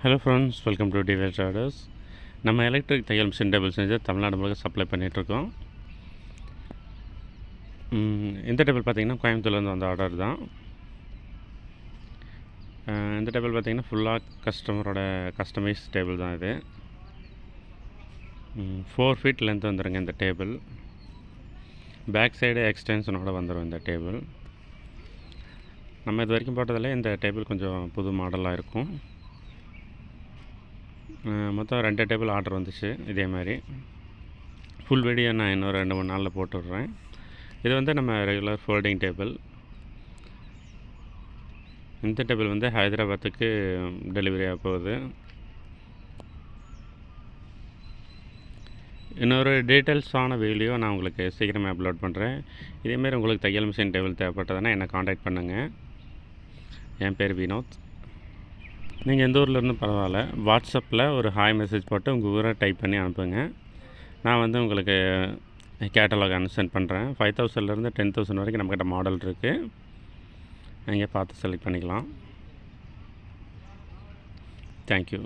Hello friends, welcome to device orders. நம்ம electric தையல் machine table செஞ்சு தமிழ்நாடு முழுக்க சப்ளை பண்ணிகிட்ருக்கோம். இந்த டேபிள் பார்த்திங்கன்னா கோயம்புத்தூர்லேருந்து வந்த ஆர்டர் தான். இந்த டேபிள் பார்த்திங்கன்னா ஃபுல்லாக கஸ்டமரோட கஸ்டமைஸ் டேபிள் தான் இது. 4 ஃபீட் லென்த் வந்துடுங்க இந்த டேபிள். பேக் சைடு எக்ஸ்டென்ஷனோட வந்துடும் இந்த டேபிள். நம்ம இது வரைக்கும் போட்டதில் இந்த டேபிள் கொஞ்சம் புது மாடலாக இருக்கும். மொத்தம் 2 டேபிள் ஆர்டர் வந்துச்சு. இதே மாதிரி ஃபுல் வீடியோ நான் இன்னும் 2-3 நாளில் போட்டு விட்றேன். இது வந்து நம்ம ரெகுலர் ஃபோல்டிங் டேபிள். இந்த டேபிள் வந்து ஹைதராபாத்துக்கு டெலிவரி ஆக போகுது. இன்னொரு டீட்டெயில்ஸான வீடியோ நான் உங்களுக்கு சீக்கிரமாக அப்லோட் பண்ணுறேன். இதேமாரி உங்களுக்கு தையல் மிஷின் டேபிள் தேவைப்பட்டதுன்னா என்னை காண்டாக்ட் பண்ணுங்கள். என் பேர் வினோத். நீங்கள் எந்த ஊரில் இருந்து பரவாயில்ல, வாட்ஸ்அப்பில் ஒரு ஹாய் மெசேஜ் போட்டு உங்கள் ஊரை டைப் பண்ணி அனுப்புங்க. நான் வந்து உங்களுக்கு கேட்டலாக் சென்ட் பண்ணுறேன். 5000லேருந்து 10,000 வரைக்கும் நம்மக்கிட்ட மாடல் இருக்குது. நீங்கள் பார்த்து செலக்ட் பண்ணிக்கலாம். தேங்க்யூ.